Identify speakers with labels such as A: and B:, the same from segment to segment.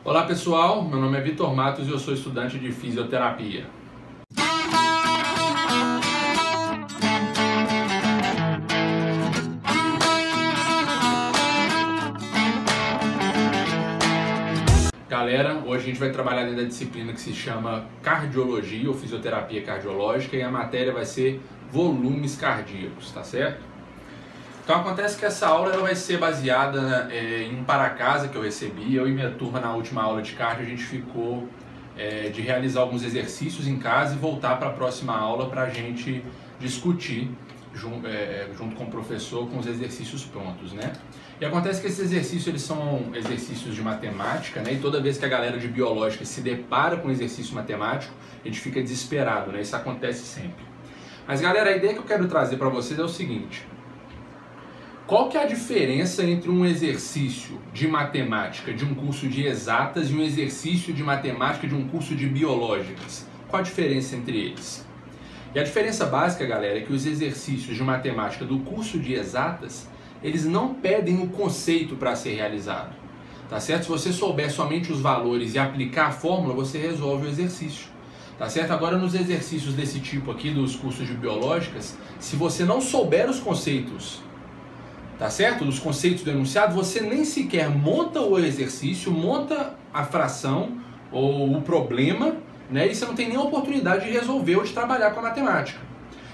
A: Olá pessoal, meu nome é Vitor Matos e eu sou estudante de fisioterapia. Galera, hoje a gente vai trabalhar dentro da disciplina que se chama cardiologia ou fisioterapia cardiológica e a matéria vai ser volumes cardíacos, tá certo? Então acontece que essa aula ela vai ser baseada em um para casa que eu recebi. Eu e minha turma na última aula de cardio a gente ficou de realizar alguns exercícios em casa e voltar para a próxima aula para a gente discutir junto com o professor com os exercícios prontos, né? E acontece que esses exercícios eles são exercícios de matemática, né? E toda vez que a galera de biológica se depara com um exercício matemático, a gente fica desesperado, né? Isso acontece sempre. Mas galera, a ideia que eu quero trazer para vocês é o seguinte: qual que é a diferença entre um exercício de matemática de um curso de exatas e um exercício de matemática de um curso de biológicas? Qual a diferença entre eles? E a diferença básica, galera, é que os exercícios de matemática do curso de exatas, eles não pedem o conceito para ser realizado, tá certo? Se você souber somente os valores e aplicar a fórmula, você resolve o exercício, tá certo? Agora, nos exercícios desse tipo aqui, dos cursos de biológicas, se você não souber os conceitos, tá certo? Dos conceitos do enunciado, você nem sequer monta o exercício, monta a fração ou o problema, né? E você não tem nem a oportunidade de resolver ou de trabalhar com a matemática.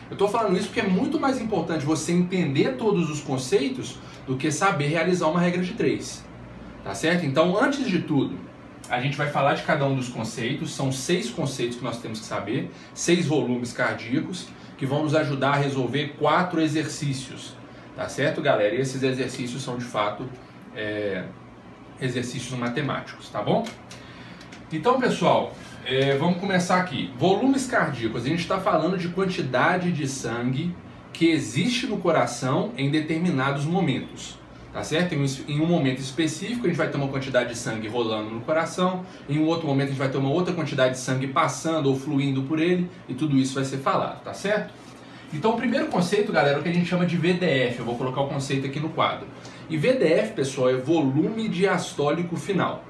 A: Eu estou falando isso porque é muito mais importante você entender todos os conceitos do que saber realizar uma regra de 3, tá certo? Então, antes de tudo, a gente vai falar de cada um dos conceitos. São 6 conceitos que nós temos que saber, 6 volumes cardíacos, que vão nos ajudar a resolver 4 exercícios. Tá certo, galera? E esses exercícios são, de fato, exercícios matemáticos, tá bom? Então, pessoal, vamos começar aqui. Volumes cardíacos. A gente está falando de quantidade de sangue que existe no coração em determinados momentos, tá certo? Em um momento específico, a gente vai ter uma quantidade de sangue rolando no coração. Em um outro momento, a gente vai ter uma outra quantidade de sangue passando ou fluindo por ele. E tudo isso vai ser falado, tá certo? Então, o primeiro conceito, galera, é o que a gente chama de VDF. Eu vou colocar o conceito aqui no quadro. E VDF, pessoal, é volume diastólico final.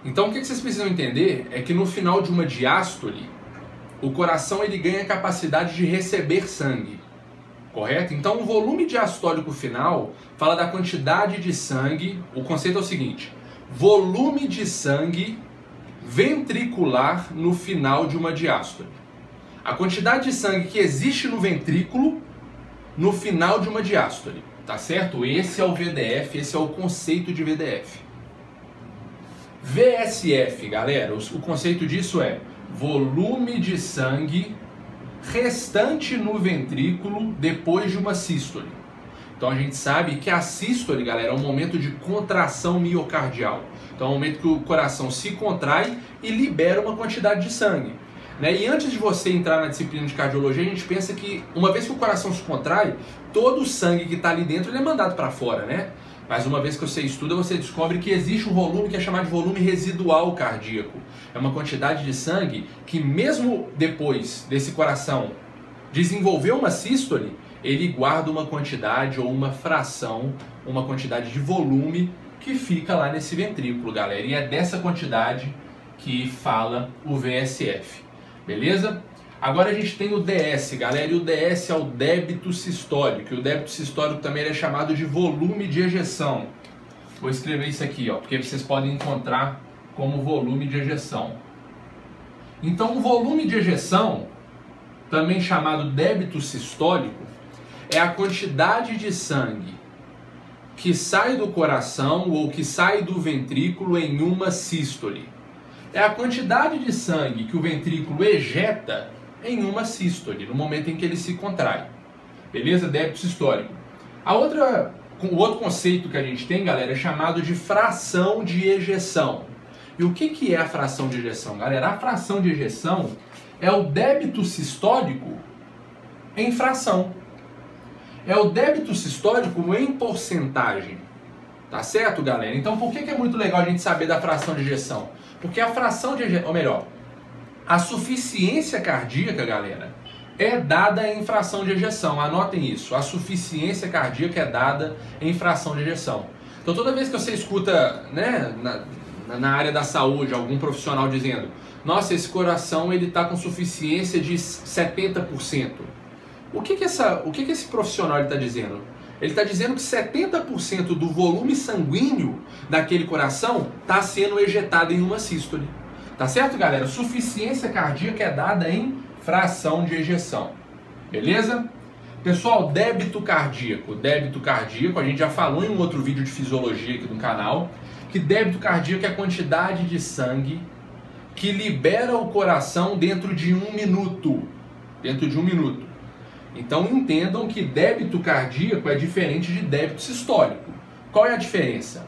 A: Então, o que vocês precisam entender é que no final de uma diástole, o coração ele ganha a capacidade de receber sangue, correto? Então, o volume diastólico final fala da quantidade de sangue. O conceito é o seguinte: volume de sangue ventricular no final de uma diástole. A quantidade de sangue que existe no ventrículo no final de uma diástole, tá certo? Esse é o VDF, esse é o conceito de VDF. VSF, galera, o conceito disso é volume de sangue restante no ventrículo depois de uma sístole. Então a gente sabe que a sístole, galera, é um momento de contração miocardial. Então é um momento que o coração se contrai e libera uma quantidade de sangue. E antes de você entrar na disciplina de cardiologia, a gente pensa que uma vez que o coração se contrai, todo o sangue que está ali dentro ele é mandado para fora, né? Mas uma vez que você estuda, você descobre que existe um volume que é chamado de volume residual cardíaco. É uma quantidade de sangue que mesmo depois desse coração desenvolver uma sístole, ele guarda uma quantidade ou uma fração, uma quantidade de volume que fica lá nesse ventrículo, galera. E é dessa quantidade que fala o VSF. Beleza? Agora a gente tem o DS, galera, e o DS é o débito sistólico. E o débito sistólico também é chamado de volume de ejeção. Vou escrever isso aqui, ó, porque vocês podem encontrar como volume de ejeção. Então, o volume de ejeção, também chamado débito sistólico, é a quantidade de sangue que sai do coração ou que sai do ventrículo em uma sístole. É a quantidade de sangue que o ventrículo ejeta em uma sístole, no momento em que ele se contrai. Beleza? Débito sistólico. O outro conceito que a gente tem, galera, é chamado de fração de ejeção. E o que é a fração de ejeção, galera? A fração de ejeção é o débito sistólico em fração. É o débito sistólico em porcentagem. Tá certo, galera? Então, por que é muito legal a gente saber da fração de ejeção? Porque a fração de ejeção, ou melhor, a suficiência cardíaca, galera, é dada em fração de ejeção. Anotem isso. A suficiência cardíaca é dada em fração de ejeção. Então toda vez que você escuta, né, na área da saúde, algum profissional dizendo: nossa, esse coração ele está com suficiência de 70%. O que esse profissional está dizendo? Ele está dizendo que 70% do volume sanguíneo daquele coração está sendo ejetado em uma sístole. Tá certo, galera? Suficiência cardíaca é dada em fração de ejeção. Beleza? Pessoal, débito cardíaco. Débito cardíaco, a gente já falou em um outro vídeo de fisiologia aqui no canal, que débito cardíaco é a quantidade de sangue que libera o coração dentro de 1 minuto. Dentro de 1 minuto. Então entendam que débito cardíaco é diferente de débito sistólico. Qual é a diferença?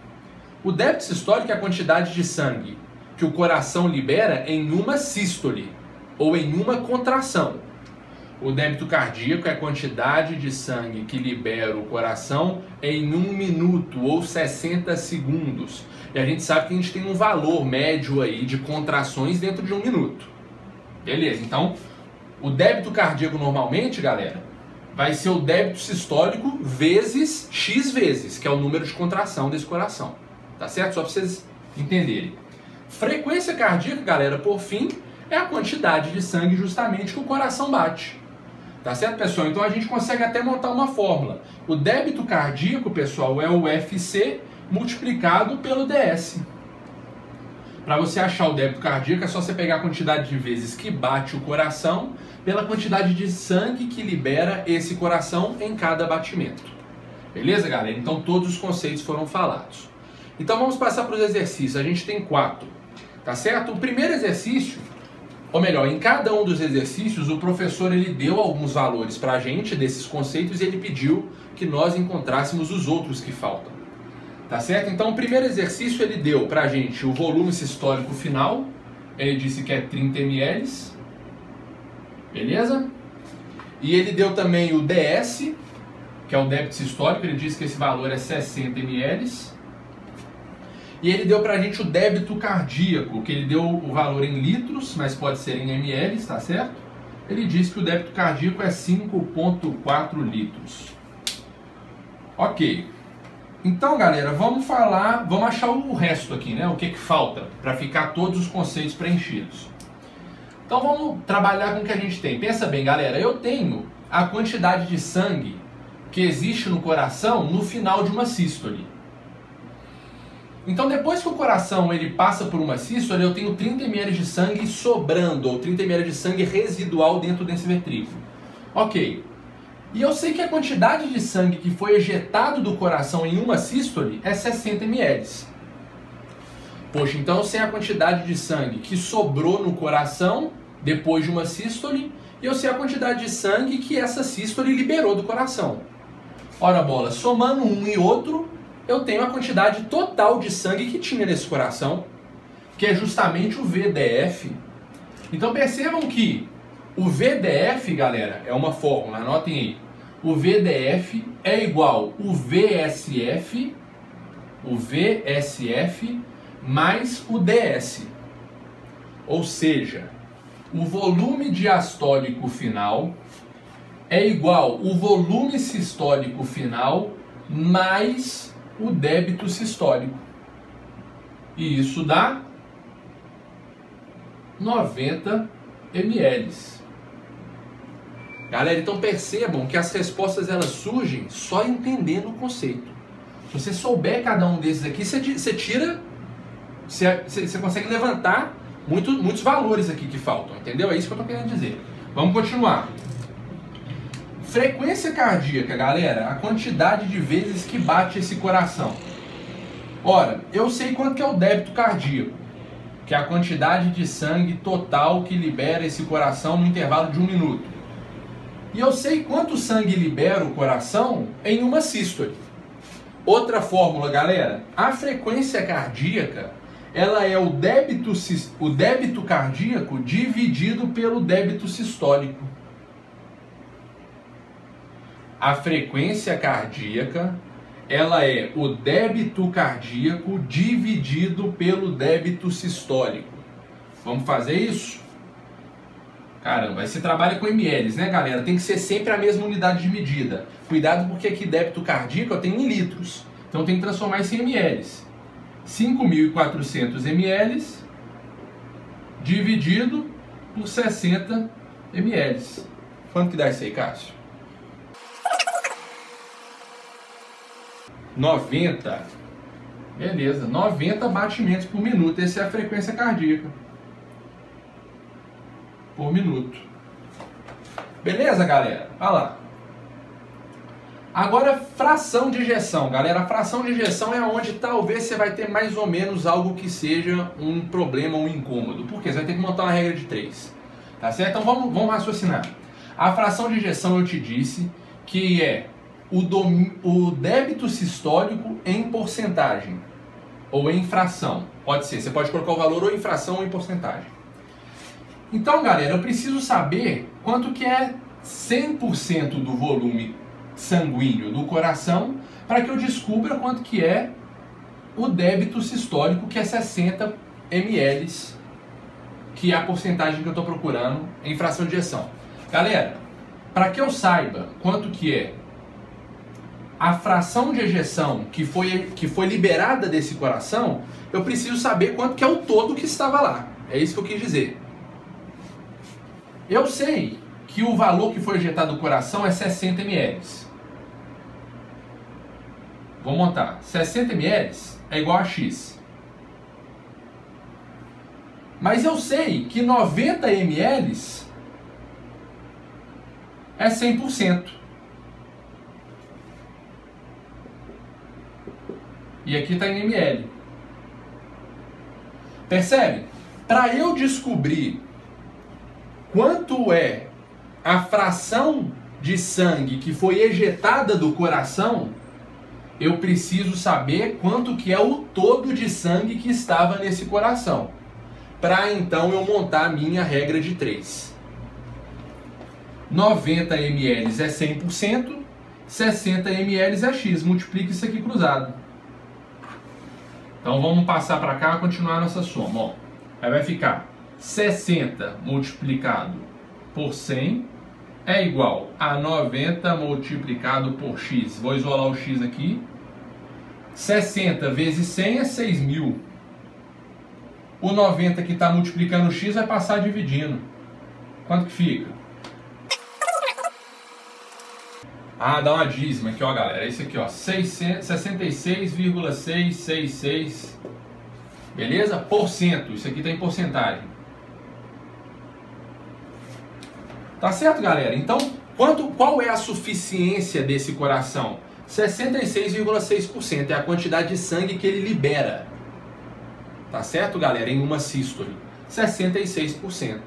A: O débito sistólico é a quantidade de sangue que o coração libera em uma sístole ou em uma contração. O débito cardíaco é a quantidade de sangue que libera o coração em 1 minuto ou 60 segundos. E a gente sabe que a gente tem um valor médio aí de contrações dentro de 1 minuto. Beleza, então o débito cardíaco normalmente, galera, vai ser o débito sistólico vezes X vezes, que é o número de contração desse coração. Tá certo? Só para vocês entenderem. Frequência cardíaca, galera, por fim, é a quantidade de sangue justamente que o coração bate. Tá certo, pessoal? Então a gente consegue até montar uma fórmula. O débito cardíaco, pessoal, é o FC multiplicado pelo DS. Para você achar o débito cardíaco, é só você pegar a quantidade de vezes que bate o coração pela quantidade de sangue que libera esse coração em cada batimento. Beleza, galera? Então todos os conceitos foram falados. Então vamos passar para os exercícios. A gente tem 4, tá certo? O primeiro exercício, ou melhor, em cada um dos exercícios, o professor ele deu alguns valores para a gente desses conceitos e ele pediu que nós encontrássemos os outros que faltam. Tá certo? Então o primeiro exercício ele deu pra gente o volume sistólico final, ele disse que é 30 ml, beleza? E ele deu também o DS, que é o débito sistólico, ele disse que esse valor é 60 ml. E ele deu pra gente o débito cardíaco, que ele deu o valor em litros, mas pode ser em ml, tá certo? Ele disse que o débito cardíaco é 5,4 litros. Ok. Então, galera, vamos achar o resto aqui, né? O que falta para ficar todos os conceitos preenchidos. Então vamos trabalhar com o que a gente tem. Pensa bem, galera, eu tenho a quantidade de sangue que existe no coração no final de uma sístole. Então depois que o coração ele passa por uma sístole, eu tenho 30 ml de sangue sobrando, ou 30 ml de sangue residual dentro desse ventrículo. Ok. E eu sei que a quantidade de sangue que foi ejetado do coração em uma sístole é 60 ml. Poxa, então eu sei a quantidade de sangue que sobrou no coração depois de uma sístole e eu sei a quantidade de sangue que essa sístole liberou do coração. Ora bola, somando um e outro, eu tenho a quantidade total de sangue que tinha nesse coração, que é justamente o VDF. Então percebam que o VDF, galera, é uma fórmula, anotem aí. O VDF é igual o VSF mais o DS. Ou seja, o volume diastólico final é igual o volume sistólico final mais o débito sistólico. E isso dá 90 ml. Galera, então percebam que as respostas elas surgem só entendendo o conceito. Se você souber cada um desses aqui, você tira, você consegue levantar muitos valores aqui que faltam, entendeu? É isso que eu estou querendo dizer. Vamos continuar. Frequência cardíaca, galera, a quantidade de vezes que bate esse coração. Ora, eu sei quanto que é o débito cardíaco, que é a quantidade de sangue total que libera esse coração no intervalo de 1 minuto. E eu sei quanto sangue libera o coração em uma sístole. Outra fórmula, galera, a frequência cardíaca, ela é o débito cardíaco dividido pelo débito sistólico. A frequência cardíaca, ela é o débito cardíaco dividido pelo débito sistólico. Vamos fazer isso? Caramba, aí você trabalha com ml, né, galera? Tem que ser sempre a mesma unidade de medida. Cuidado porque aqui débito cardíaco eu tenho em litros. Então eu tenho que transformar isso em ml. 5.400 ml dividido por 60 ml. Quanto que dá isso aí, Cássio? 90. Beleza, 90 batimentos por minuto. Essa é a frequência cardíaca por minuto. Beleza, galera? Olha lá. Agora, fração de ejeção, galera. A fração de ejeção é onde talvez você vai ter mais ou menos algo que seja um problema, um incômodo. Por quê? Você vai ter que montar uma regra de 3. Tá certo? Então vamos raciocinar. A fração de ejeção eu te disse que é o débito sistólico em porcentagem ou em fração. Pode ser, você pode colocar o valor ou em fração ou em porcentagem. Então, galera, eu preciso saber quanto que é 100% do volume sanguíneo do coração para que eu descubra quanto que é o débito sistólico, que é 60 ml, que é a porcentagem que eu estou procurando em fração de ejeção. Galera, para que eu saiba quanto que é a fração de ejeção que foi liberada desse coração, eu preciso saber quanto que é o todo que estava lá. É isso que eu quis dizer. Eu sei que o valor que foi ejetado do coração é 60 ml. Vou montar. 60 ml é igual a X. Mas eu sei que 90 ml é 100%. E aqui está em ml. Percebe? Para eu descobrir quanto é a fração de sangue que foi ejetada do coração, eu preciso saber quanto que é o todo de sangue que estava nesse coração. Para então eu montar a minha regra de 3. 90 ml é 100%, 60 ml é X. Multiplica isso aqui cruzado. Então vamos passar para cá e continuar a nossa soma. Ó. Aí vai ficar 60 multiplicado por 100 é igual a 90 multiplicado por X. Vou isolar o X aqui. 60 vezes 100 é 6.000. O 90 que está multiplicando o X vai passar dividindo. Quanto que fica? Ah, dá uma dízima aqui, ó, galera. É isso aqui, ó. 66,666. Beleza? Por cento. Isso aqui tem porcentagem. Tá certo, galera? Então, qual é a suficiência desse coração? 66,6% é a quantidade de sangue que ele libera. Tá certo, galera? Em uma sístole. 66%.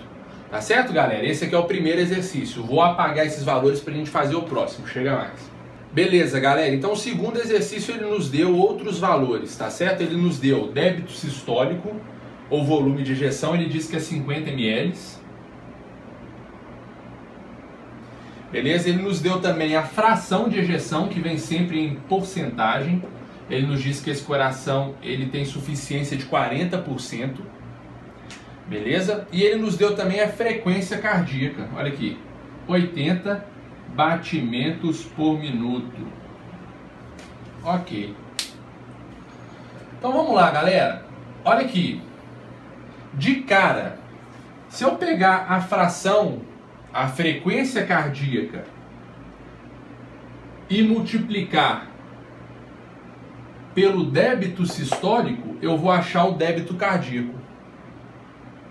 A: Tá certo, galera? Esse aqui é o primeiro exercício. Vou apagar esses valores para a gente fazer o próximo. Chega mais. Beleza, galera. Então, o segundo exercício, ele nos deu outros valores, tá certo? Ele nos deu débito sistólico, ou volume de ejeção. Ele diz que é 50 ml. Beleza? Ele nos deu também a fração de ejeção, que vem sempre em porcentagem. Ele nos diz que esse coração ele tem suficiência de 40%. Beleza? E ele nos deu também a frequência cardíaca. Olha aqui. 80 batimentos por minuto. Ok. Então vamos lá, galera. Olha aqui. De cara, se eu pegar a fração, a frequência cardíaca, e multiplicar pelo débito sistólico, eu vou achar o débito cardíaco.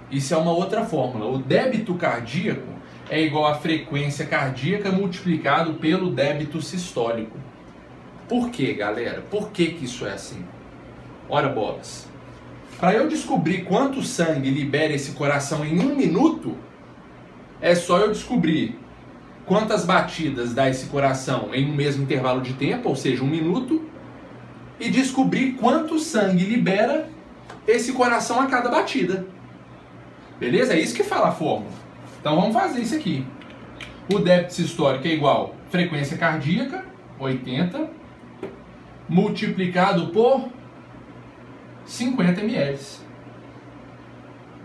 A: Isso é uma outra fórmula. O débito cardíaco é igual à frequência cardíaca multiplicado pelo débito sistólico. Por quê, galera? Por que isso é assim? Ora bolas. Para eu descobrir quanto sangue libera esse coração em 1 minuto, é só eu descobrir quantas batidas dá esse coração em um mesmo intervalo de tempo, ou seja, 1 minuto, e descobrir quanto sangue libera esse coração a cada batida. Beleza? É isso que fala a fórmula. Então vamos fazer isso aqui. O débito sistólico é igual a frequência cardíaca, 80, multiplicado por 50 ml.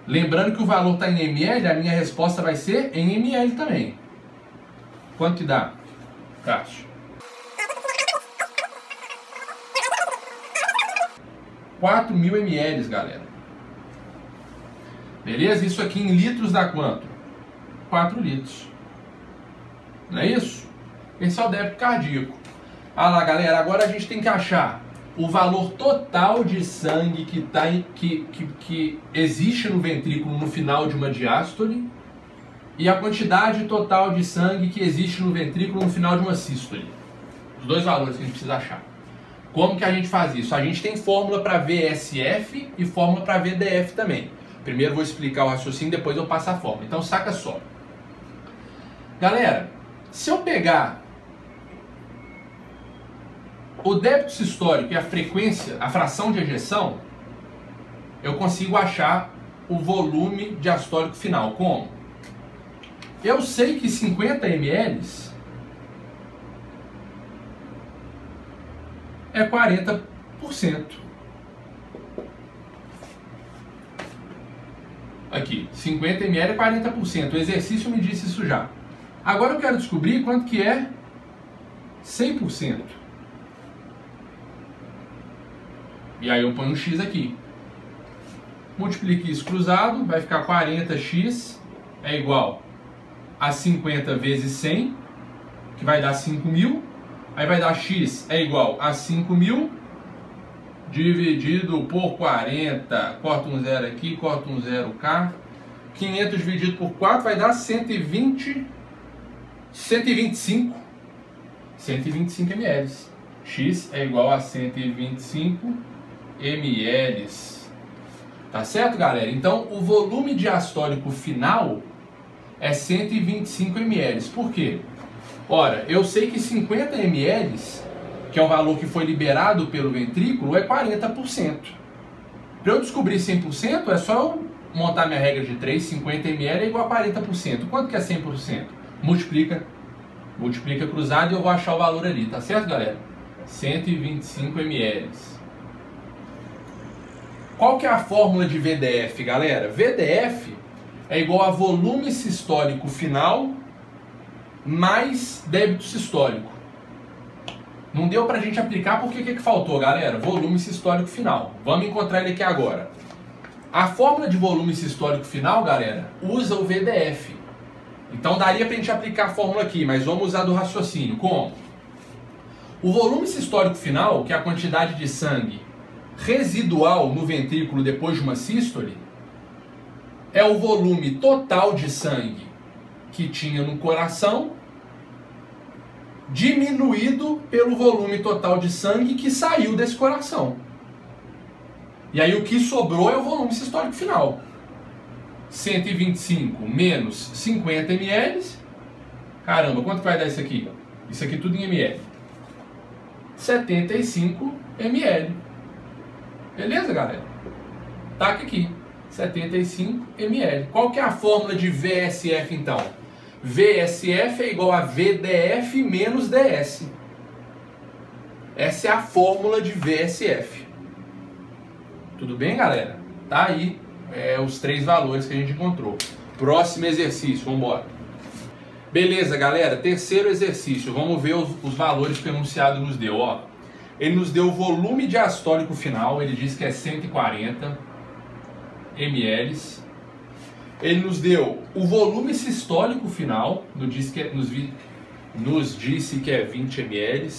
A: Lembrando que o valor está em ml, a minha resposta vai ser em ml também. Quanto que dá, Cássio? 4.000 ml, galera. Beleza? Isso aqui em litros dá quanto? 4 litros. Não é isso? Esse é o débito cardíaco. Ah lá, galera, agora a gente tem que achar o valor total de sangue que existe no ventrículo no final de uma diástole e a quantidade total de sangue que existe no ventrículo no final de uma sístole. Os dois valores que a gente precisa achar. Como que a gente faz isso? A gente tem fórmula para VSF e fórmula para VDF também. Primeiro eu vou explicar o raciocínio, depois eu passo a fórmula. Então saca só. Galera, se eu pegar o débito sistólico e a frequência, a fração de ejeção, eu consigo achar o volume diastólico final. Como? Eu sei que 50 ml é 40%. Aqui, 50 ml é 40%. O exercício me disse isso já. Agora eu quero descobrir quanto que é 100%. E aí eu ponho um x aqui. Multiplique isso cruzado, vai ficar 40x é igual a 50 vezes 100, que vai dar 5.000. Aí vai dar x é igual a 5.000 dividido por 40. Corta um zero aqui, corta um zero cá. 500 dividido por 4 vai dar 125 ml. X é igual a 125 ml. Tá certo, galera? Então, o volume diastólico final é 125 ml. Por quê? Ora, eu sei que 50 ml, que é o valor que foi liberado pelo ventrículo, é 40%. Para eu descobrir 100%, é só eu montar minha regra de 3, 50 ml é igual a 40%. Quanto que é 100%? Multiplica cruzado e eu vou achar o valor ali, tá certo, galera? 125 ml. Qual que é a fórmula de VDF, galera? VDF é igual a volume sistólico final mais débito sistólico. Não deu pra gente aplicar porque o que faltou, galera? Volume sistólico final. Vamos encontrar ele aqui agora. A fórmula de volume sistólico final, galera, usa o VDF. Então daria pra gente aplicar a fórmula aqui, mas vamos usar do raciocínio. Como? O volume sistólico final, que é a quantidade de sangue residual no ventrículo depois de uma sístole, é o volume total de sangue que tinha no coração diminuído pelo volume total de sangue que saiu desse coração. E aí o que sobrou é o volume sistólico final. 125 menos 50 ml. Caramba, quanto vai dar isso aqui? Isso aqui tudo em ml. 75 ml. Beleza, galera? Taca aqui. 75 ml. Qual que é a fórmula de VSF, então? VSF é igual a VDF menos DS. Essa é a fórmula de VSF. Tudo bem, galera? Tá aí os três valores que a gente encontrou. Próximo exercício, vamos embora. Beleza, galera? Terceiro exercício. Vamos ver os valores que o enunciado nos deu. Ó, ele nos deu o volume diastólico final. Ele diz que é 140 ml. Ele nos deu o volume sistólico final, nos disse que é 20 ml.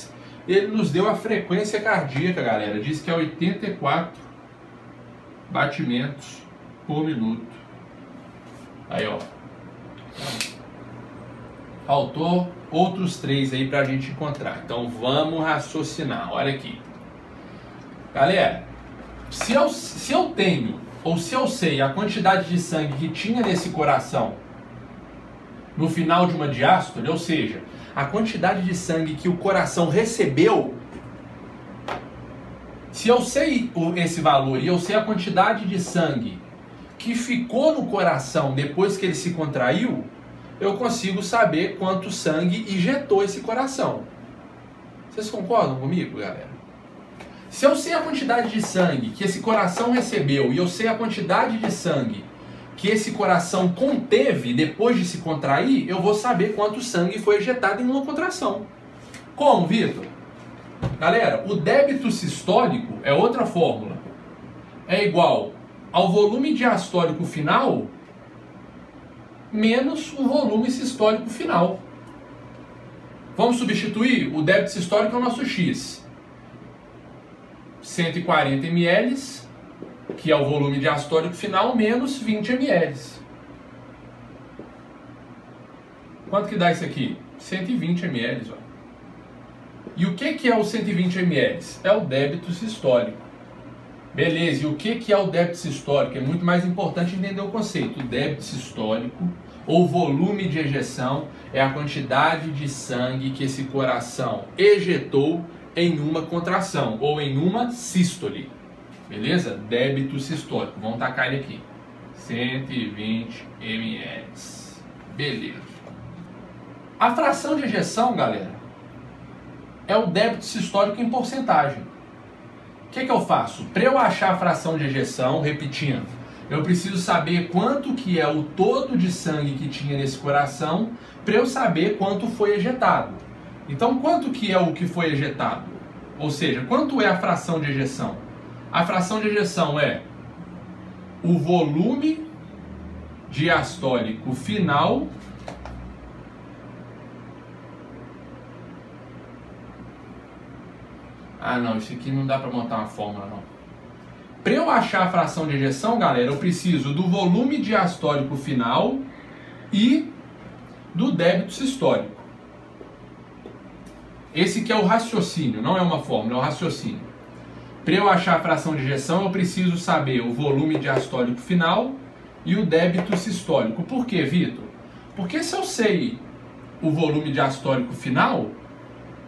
A: Ele nos deu a frequência cardíaca, galera. Diz que é 84 batimentos por minuto. Aí, ó. Faltou outros 3 aí pra gente encontrar. Então vamos raciocinar. Olha aqui. Galera, se eu tenho, ou se eu sei a quantidade de sangue que tinha nesse coração no final de uma diástole, ou seja, a quantidade de sangue que o coração recebeu, se eu sei esse valor e eu sei a quantidade de sangue que ficou no coração depois que ele se contraiu, eu consigo saber quanto sangue injetou esse coração. Vocês concordam comigo, galera? Se eu sei a quantidade de sangue que esse coração recebeu e eu sei a quantidade de sangue que esse coração conteve depois de se contrair, eu vou saber quanto sangue foi injetado em uma contração. Como, Vitor? Galera, o débito sistólico é outra fórmula. é igual ao volume diastólico final menos o volume sistólico final. Vamos substituir? O débito sistólico é o nosso X. 140 ml, que é o volume diastólico final, menos 20 ml. Quanto que dá isso aqui? 120 ml. Ó. E o que é o 120 ml? É o débito sistólico. Beleza, e o que é o débito sistólico? É muito mais importante entender o conceito. O débito sistólico, ou volume de ejeção, é a quantidade de sangue que esse coração ejetou em uma contração, ou em uma sístole. Beleza? Débito sistólico. Vamos tacar ele aqui. 120 ml. Beleza. A fração de ejeção, galera, é o débito sistólico em porcentagem. O que eu faço? Para eu achar a fração de ejeção, repetindo, eu preciso saber quanto que é o todo de sangue que tinha nesse coração para eu saber quanto foi ejetado. Então, quanto que é o que foi ejetado? Ou seja, quanto é a fração de ejeção? A fração de ejeção é o volume diastólico final não, isso aqui não dá para montar uma fórmula, não. Para eu achar a fração de ejeção, galera, eu preciso do volume diastólico final e do débito sistólico. Esse que é o raciocínio, não é uma fórmula, é o raciocínio. Para eu achar a fração de ejeção, eu preciso saber o volume diastólico final e o débito sistólico. Por quê, Vitor? Porque se eu sei o volume diastólico final,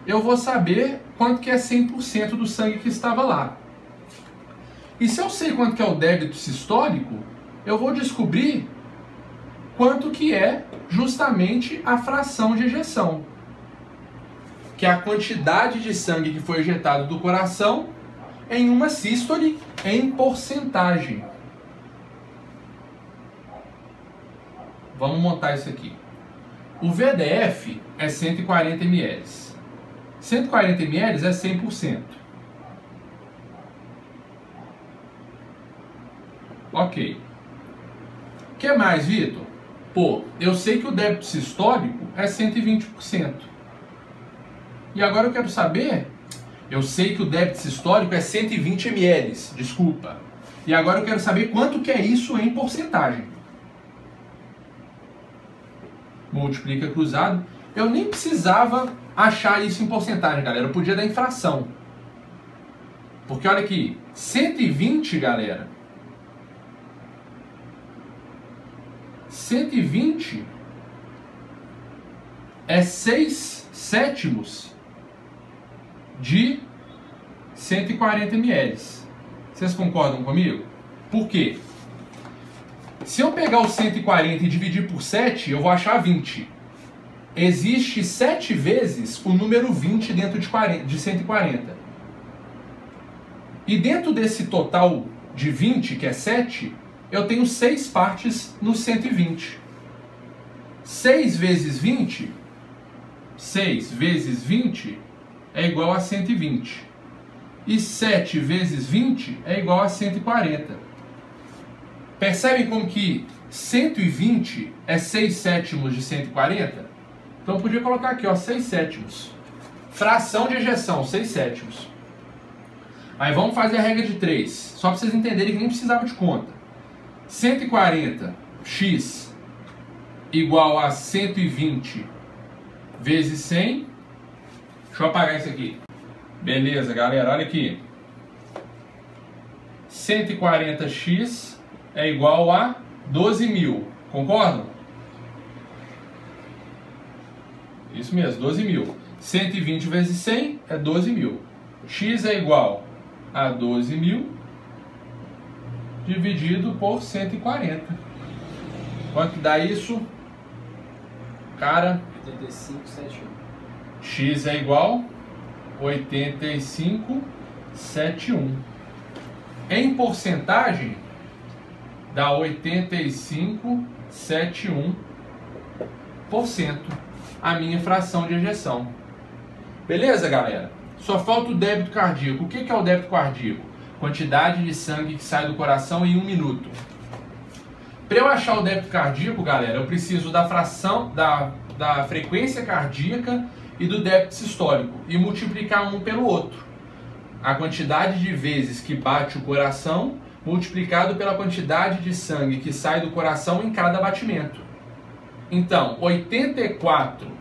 A: eu vou saber quanto que é 100% do sangue que estava lá. E se eu sei quanto que é o débito sistólico, eu vou descobrir quanto que é justamente a fração de ejeção, que é a quantidade de sangue que foi ejetado do coração em uma sístole em porcentagem. Vamos montar isso aqui. O VDF é 140 ml. 140 ml é 100%. Ok. O que mais, Vitor? Pô, eu sei que o débito sistólico é 120%. E agora eu quero saber... Eu sei que o débito sistólico é 120 ml, desculpa. E agora eu quero saber quanto que é isso em porcentagem. Multiplica cruzado. Eu nem precisava achar isso em porcentagem, galera. Eu podia dar em fração. Porque olha aqui, 120, galera. 120 é 6/7 de 140 ml. Vocês concordam comigo? Por quê? Se eu pegar o 140 e dividir por 7, eu vou achar 20. Existe 7 vezes o número 20 dentro de 140. E dentro desse total de 20, que é 7, eu tenho 6 partes no 120. 6 vezes 20, 6 vezes 20 é igual a 120. E 7 vezes 20 é igual a 140. Percebem como que 120 é 6/7 de 140? Então eu podia colocar aqui, ó, 6/7. Fração de ejeção, 6/7. Aí vamos fazer a regra de 3, só para vocês entenderem que nem precisava de conta. 140x igual a 120 vezes 100. Deixa eu apagar isso aqui. Beleza, galera, olha aqui. 140x é igual a 12.000. Concordam? Isso mesmo, 12.000. 120 vezes 100 é 12.000. X é igual a 12.000 dividido por 140. Quanto que dá isso? Cara,
B: 85,71.
A: X é igual a 85,71. Em porcentagem, dá 85,71% a minha fração de ejeção. Beleza, galera? Só falta o débito cardíaco. O que é o débito cardíaco? quantidade de sangue que sai do coração em 1 minuto. Para eu achar o débito cardíaco, galera, eu preciso da fração da frequência cardíaca e do débito sistólico e multiplicar um pelo outro. A quantidade de vezes que bate o coração multiplicado pela quantidade de sangue que sai do coração em cada batimento. Então, 84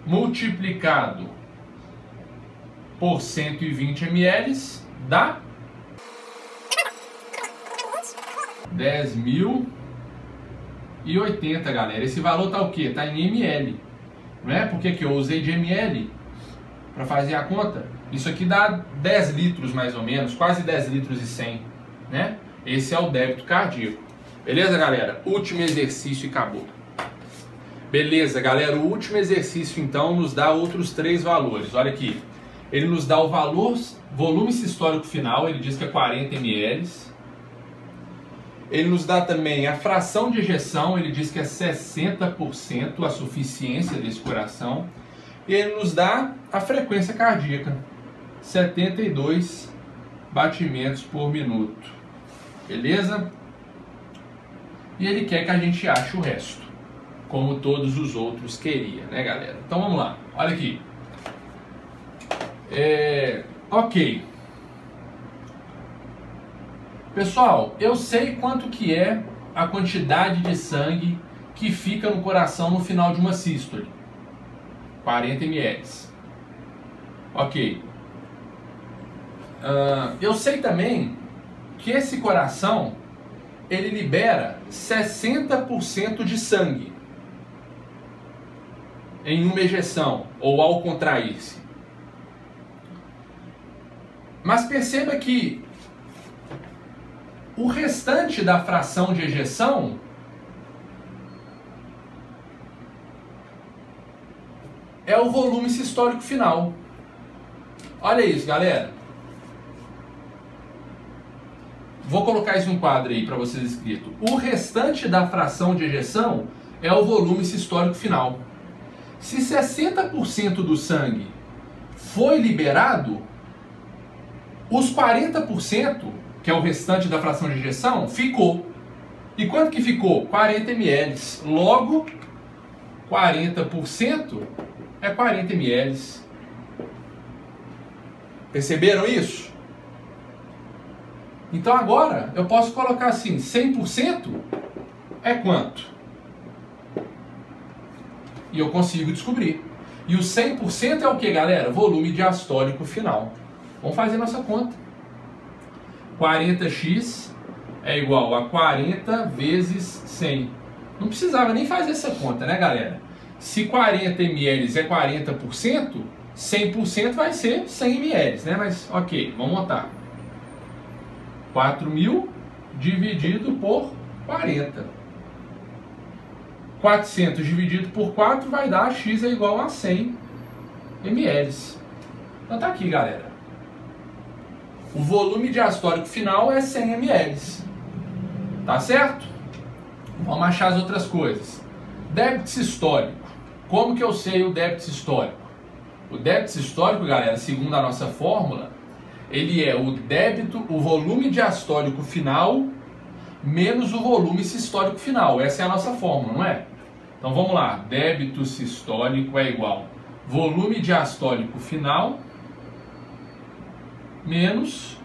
A: multiplicado por 120 ml dá 10.080, galera. Esse valor tá o quê? Tá em ml. Não é? Por que que eu usei de ml para fazer a conta? Isso aqui dá 10 litros mais ou menos, quase 10 litros e 100, né? Esse é o débito cardíaco. Beleza, galera? Último exercício e acabou. Beleza, galera, o último exercício então nos dá outros 3 valores. Olha aqui, ele nos dá o volume sistólico final, ele diz que é 40 ml. Ele nos dá também a fração de ejeção, ele diz que é 60% a suficiência desse coração. E ele nos dá a frequência cardíaca, 72 batimentos por minuto. Beleza? E ele quer que a gente ache o resto, como todos os outros queria, né, galera? Então vamos lá, olha aqui. Ok. Pessoal, eu sei quanto que é a quantidade de sangue que fica no coração no final de uma sístole. 40 ml. Ok. Eu sei também que esse coração ele libera 60% de sangue em uma ejeção ou ao contrair-se. Mas perceba que o restante da fração de ejeção é o volume sistólico final. Olha isso, galera. Vou colocar isso em um quadro aí para vocês escrito. O restante da fração de ejeção é o volume sistólico final. Se 60% do sangue foi liberado, os 40%, que é o restante da fração de ejeção, ficou. E quanto que ficou? 40 ml. Logo, 40% é 40 ml. Perceberam isso? Então agora eu posso colocar assim, 100% é quanto? E eu consigo descobrir. E o 100% é o que, galera? Volume diastólico final. Vamos fazer nossa conta. 40x é igual a 40 vezes 100. Não precisava nem fazer essa conta, né, galera? Se 40 ml é 40%, 100% vai ser 100 ml, né? Mas, ok, vamos montar. 4.000 dividido por 40. 400 dividido por 4 vai dar x é igual a 100 ml. Então tá aqui, galera. O volume diastólico final é 100 ml. Tá certo? Vamos achar as outras coisas. Débito sistólico. Como que eu sei o débito sistólico? O débito sistólico, galera, segundo a nossa fórmula, ele é o volume diastólico final menos o volume sistólico final. Essa é a nossa fórmula, não é? Então vamos lá. Débito sistólico é igual volume diastólico final menos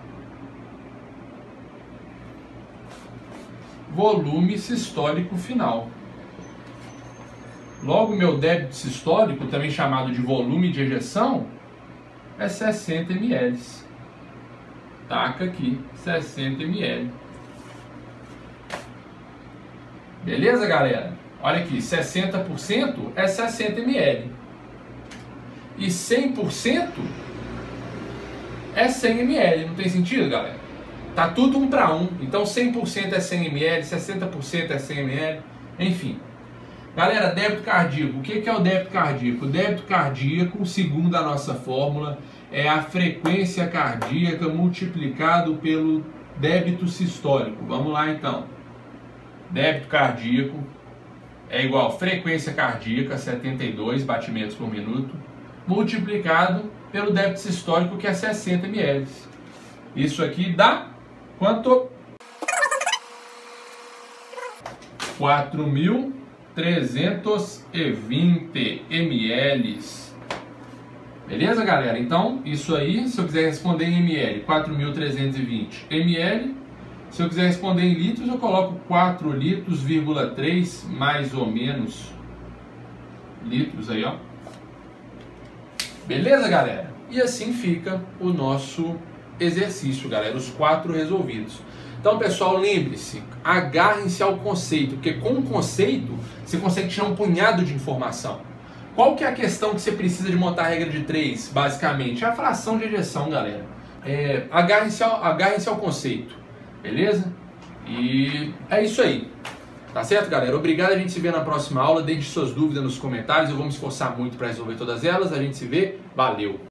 A: volume sistólico final. Logo, meu débito sistólico, também chamado de volume de ejeção, é 60 ml. Taca aqui, 60 ml. Beleza, galera? Olha aqui, 60% é 60 ml. E 100% é 100 ml. Não tem sentido, galera? Tá tudo 1 para 1. Então 100% é 100 ml, 60% é 100 ml, enfim. Galera, débito cardíaco. O que é o débito cardíaco? O débito cardíaco, segundo a nossa fórmula, é a frequência cardíaca multiplicado pelo débito sistólico. Vamos lá então. Débito cardíaco é igual a frequência cardíaca, 72 batimentos por minuto, multiplicado pelo débito sistólico, que é 60 ml. Isso aqui dá quanto? 4.320 ml. Beleza, galera? Então, isso aí, se eu quiser responder em ml, 4.320 ml. Se eu quiser responder em litros, eu coloco 4 litros,3 mais ou menos litros aí, ó. Beleza, galera? E assim fica o nosso exercício, galera, os 4 resolvidos. Então, pessoal, lembre-se, agarrem-se ao conceito, porque com o conceito você consegue tirar um punhado de informação. Qual que é a questão que você precisa de montar a regra de 3, basicamente? É a fração de ejeção, galera. Agarrem-se ao conceito, beleza? E é isso aí. Tá certo, galera? Obrigado, a gente se vê na próxima aula. Deixe suas dúvidas nos comentários, eu vou me esforçar muito para resolver todas elas. A gente se vê, valeu!